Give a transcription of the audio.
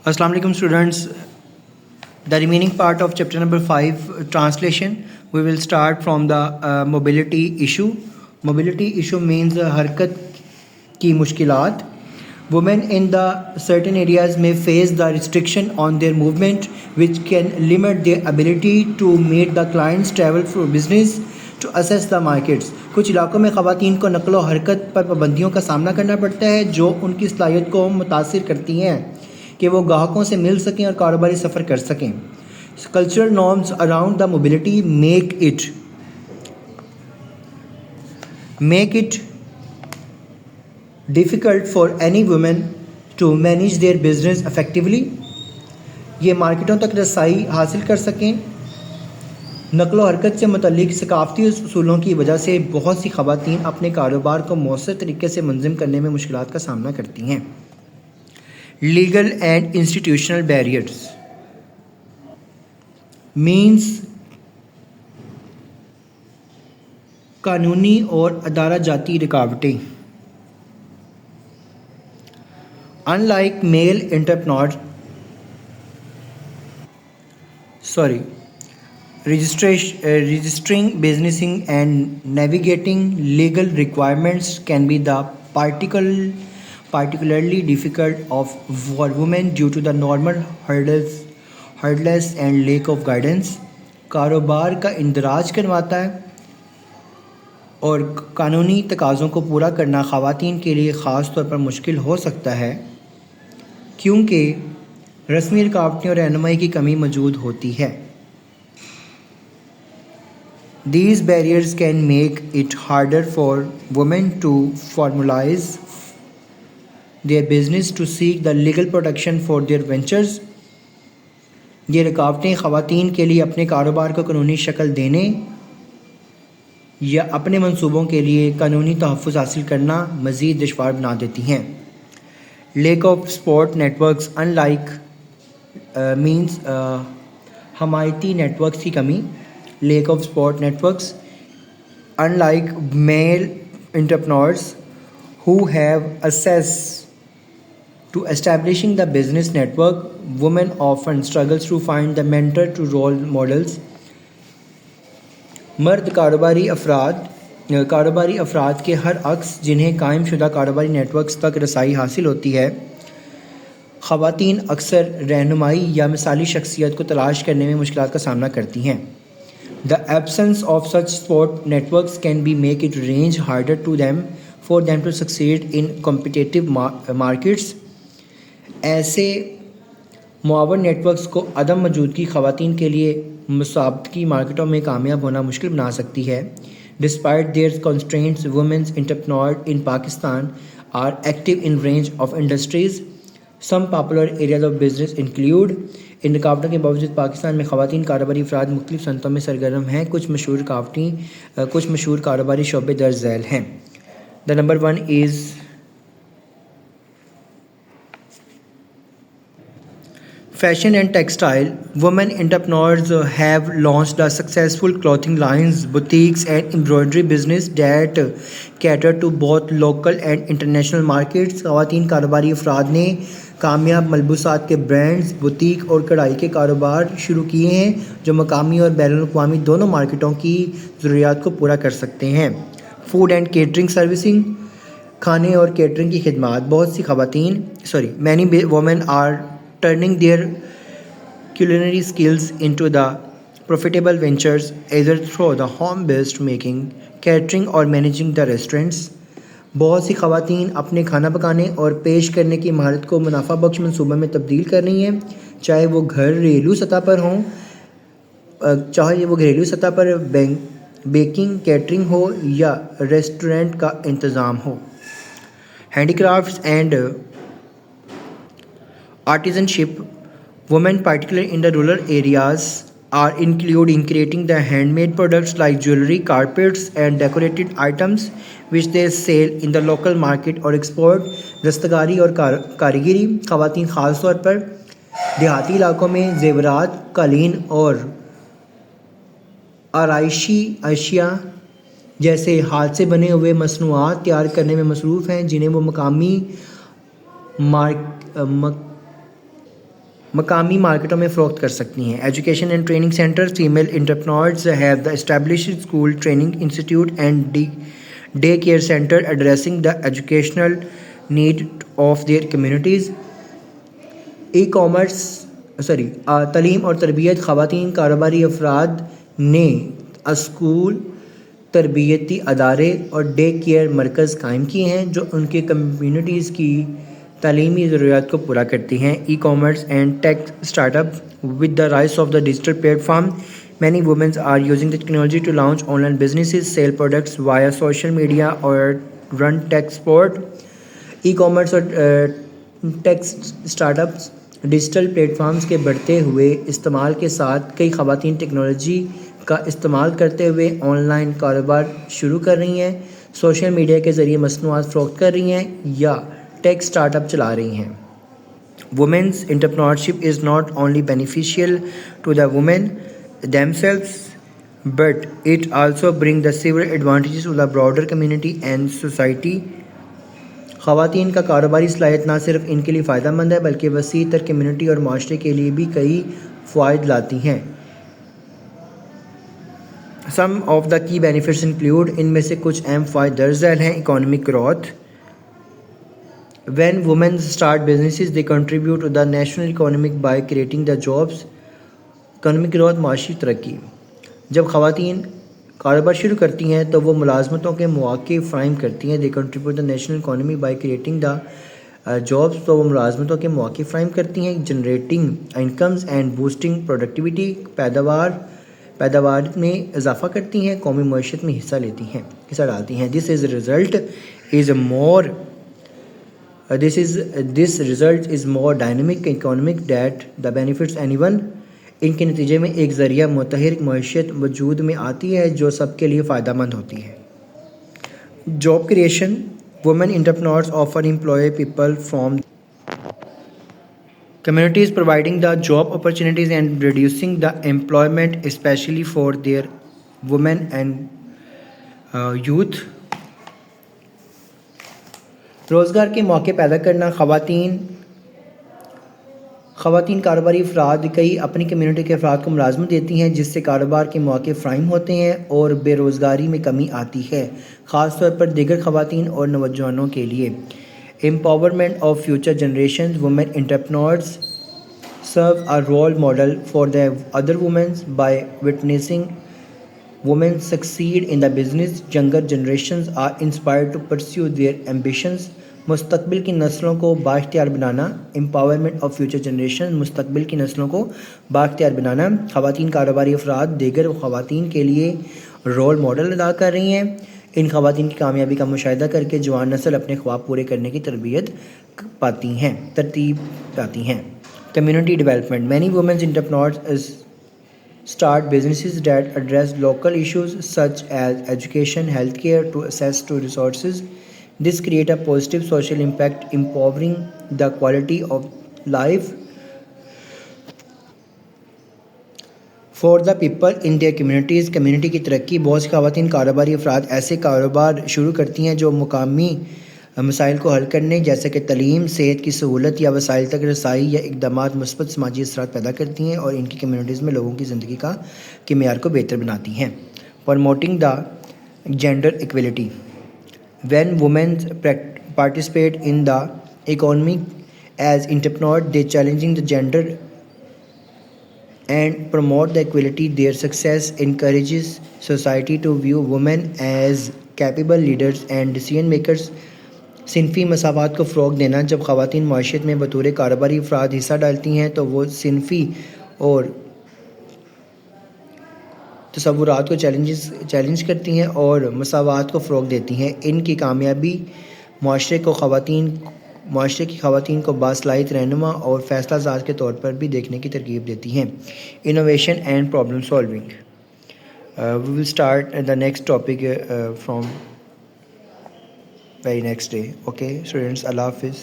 Assalamu alaikum students. The remaining part of chapter number 5 translation, we will start from the mobility issue. Mobility issue means harkat ki mushkilat. Women in the certain areas may face the restriction on their movement which can limit their ability to meet the clients, travel for business, to assess the markets. کچھ علاقوں میں خواتین کو نقل و حرکت پر پابندیوں کا سامنا کرنا پڑتا ہے جو ان کی صلاحیت کو متاثر کرتی ہیں کہ وہ گاہکوں سے مل سکیں اور کاروباری سفر کر سکیں. Cultural norms around the mobility make it difficult for any woman to manage their business effectively. یہ مارکیٹوں تک رسائی حاصل کر سکیں. نقل و حرکت سے متعلق ثقافتی اصولوں کی وجہ سے بہت سی خواتین اپنے کاروبار کو مؤثر طریقے سے منظم کرنے میں مشکلات کا سامنا کرتی ہیں. Legal and institutional barriers means قانونی اور ادارہ جاتی رکاوٹیں. Unlike male entrepreneurs, registering, businessing and navigating legal requirements can be the particularly difficult for women due to the normal hurdles and lack of guidance. کاروبار کا اندراج کرواتا ہے اور قانونی تقاضوں کو پورا کرنا خواتین کے لیے خاص طور پر مشکل ہو سکتا ہے کیونکہ رسمی رکاوٹیں اور رہنمائی کی کمی موجود ہوتی ہے. These barriers can make it harder for women to formalize their business, to seek the legal protection for their ventures. یہ رکاوٹیں خواتین کے لیے اپنے کاروبار کو قانونی شکل دینے یا اپنے منصوبوں کے لیے قانونی تحفظ حاصل کرنا مزید دشوار بنا دیتی ہیں. Lack of support networks means حمایتی نیٹورکس کی کمی. Lack of support networks unlike male entrepreneurs who have access to establishing the business network, women often struggles to find the mentor to role models. مرد کاروباری افراد کے ہر عکس جنہیں قائم شدہ کاروباری نیٹ ورکس تک رسائی حاصل ہوتی ہے. خواتین اکثر رہنمائی یا مثالی شخصیت کو تلاش کرنے میں مشکلات کا سامنا کرتی ہیں. The absence of such support networks can make it range harder for them to succeed in competitive markets. ایسے معاون نیٹ ورکس کو عدم موجودگی خواتین کے لیے مسابقتی مارکیٹوں میں کامیاب ہونا مشکل بنا سکتی ہے. Despite their constraints, women's entrepreneurs in Pakistan are active in range of industries. Some popular areas of business include. ان رکاوٹوں کے باوجود پاکستان میں خواتین کاروباری افراد مختلف صنعتوں میں سرگرم ہیں. کچھ مشہور کاروباری شعبے درج ذیل ہیں. The number 1 is fashion and textile. Women entrepreneurs have launched a successful clothing lines, boutiques and embroidery business that cater to both local and international markets. خواتین کاروباری افراد نے کامیاب ملبوسات کے برانڈز، بوتیک اور کڑھائی کے کاروبار شروع کیے ہیں جو مقامی اور بین الاقوامی دونوں مارکیٹوں کی ضروریات کو پورا کر سکتے ہیں. فوڈ اینڈ کیٹرنگ سروسنگ، کھانے اور کیٹرنگ کی خدمات. بہت سی many women are turning their culinary skills into the profitable ventures either through the home-based making, catering or managing the restaurants. بہت سی خواتین اپنے کھانا پکانے اور پیش کرنے کی مہارت کو منافع بخش منصوبوں میں تبدیل کر رہی ہیں، چاہے وہ گھریلو سطح پر بیکنگ، کیٹرنگ ہو یا ریسٹورنٹ کا انتظام ہو. Handicrafts and artisanship. Women, particularly in the rural areas, are included in creating the handmade products like jewelry, carpets and decorated items which they sell in the local market or export. دستکاری اور کاریگری. خواتین خاص طور پر دیہاتی علاقوں میں زیورات، قالین اور آرائشی اشیاء جیسے ہاتھ سے بنے ہوئے مصنوعات تیار کرنے میں مصروف ہیں جنہیں وہ مقامی مارکیٹوں میں فروخت کر سکتی ہیں. Education and training centre. Female entrepreneurs have the established school, training institute and day care centre addressing the educational need of their communities. E commerce تعلیم اور تربیت. خواتین کاروباری افراد نے اسکول, تربیتی ادارے اور ڈے کیئر مرکز قائم کیے ہیں جو ان کے کمیونٹیز کی تعلیمی ضروریات کو پورا کرتی ہیں. E commerce and take start up. With the rise of the digital plate form, many women are using the technology to launch online businesses, sell products via social media or run tech support. E-commerce اور tech startups digital platforms کے بڑھتے ہوئے استعمال کے ساتھ کئی خواتین technology کا استعمال کرتے ہوئے آن لائن کاروبار شروع کر رہی ہیں, سوشل میڈیا کے ذریعے مصنوعات فروخت کر رہی ہیں یا ٹیک اسٹارٹ اپ چلا رہی ہیں. Women's entrepreneurship is not only beneficial to the women themselves, but it also brings the several advantages to the broader community and society. خواتین کا کاروباری صلاحیت نہ صرف ان کے لیے فائدہ مند ہے بلکہ وسیع تر کمیونٹی اور معاشرے کے لیے بھی کئی فوائد لاتی ہیں. Some of the key benefits include, ان میں سے کچھ اہم فوائد درج ذیل ہیں. Economic growth. When women start businesses, they contribute to the national economy by creating the jobs. Economic growth, معاشی ترقی. جب خواتین کاروبار شروع کرتی ہیں تو وہ ملازمتوں کے مواقع فراہم کرتی ہیں. They contribute to the national economy by creating the jobs. تو وہ ملازمتوں کے مواقع فراہم کرتی ہیں. Generating incomes and boosting productivity. پیداوار میں اضافہ کرتی ہیں, قومی معیشت میں حصہ ڈالتی ہیں. This result is more dynamic economic that the benefits anyone. ان کے نتیجے میں ایک ذریعہ متحرک معیشت وجود میں آتی ہے جو سب کے لیے فائدہ مند ہوتی ہے. Job creation. Women entrepreneurs often employ people from communities, providing the job opportunities and reducing the employment especially for their women and youth. روزگار کے موقع پیدا کرنا. خواتین کاروباری افراد کئی اپنی کمیونٹی کے افراد کو ملازمت دیتی ہیں جس سے کاروبار کے مواقع فراہم ہوتے ہیں اور بے روزگاری میں کمی آتی ہے, خاص طور پر دیگر خواتین اور نوجوانوں کے لیے. Empowerment of future generations. Women entrepreneurs serve a role model for the other women by witnessing women succeed in the business. Younger generations are inspired to pursue their ambitions. مستقبل کی نسلوں کو بااختیار بنانا. Empowerment of future generation. مستقبل کی نسلوں کو بااختیار بنانا. خواتین کاروباری افراد دیگر خواتین کے لیے رول ماڈل ادا کر رہی ہیں. ان خواتین کی کامیابی کا مشاہدہ کر کے جوان نسل اپنے خواب پورے کرنے کی ترتیب پاتی ہیں. Community development. Many women entrepreneurs start businesses that address local issues such as education, healthcare, to access to resources. This creates a positive social impact, empowering the quality of life for the people in their communities. Community کی ترقی. بہت سی خواتین کاروباری افراد ایسے کاروبار شروع کرتی ہیں جو مقامی مسائل کو حل کرنے جیسے کہ تعلیم, صحت کی سہولت یا وسائل تک رسائی یا اقدامات مثبت سماجی اثرات پیدا کرتی ہیں اور ان کی کمیونٹیز میں لوگوں کی زندگی کے معیار کو بہتر بناتی ہیں. Promoting the gender equality. When women participate in the economy as entrepreneurs, they challenging the gender and promote the equality. Their success encourages society to view women as capable leaders and decision makers. صنفی مساوات کو فروغ دینا. جب خواتین معیشت میں بطور کاروباری افراد حصہ ڈالتی ہیں تو وہ صنفی اور تصورات کو چیلنج کرتی ہیں اور مساوات کو فروغ دیتی ہیں. ان کی کامیابی معاشرے کی خواتین کو باصلاحیت رہنما اور فیصلہ ساز کے طور پر بھی دیکھنے کی ترغیب دیتی ہیں. Innovation and problem solving. We will start the next topic from very next day. Okay, students, Allah Hafiz.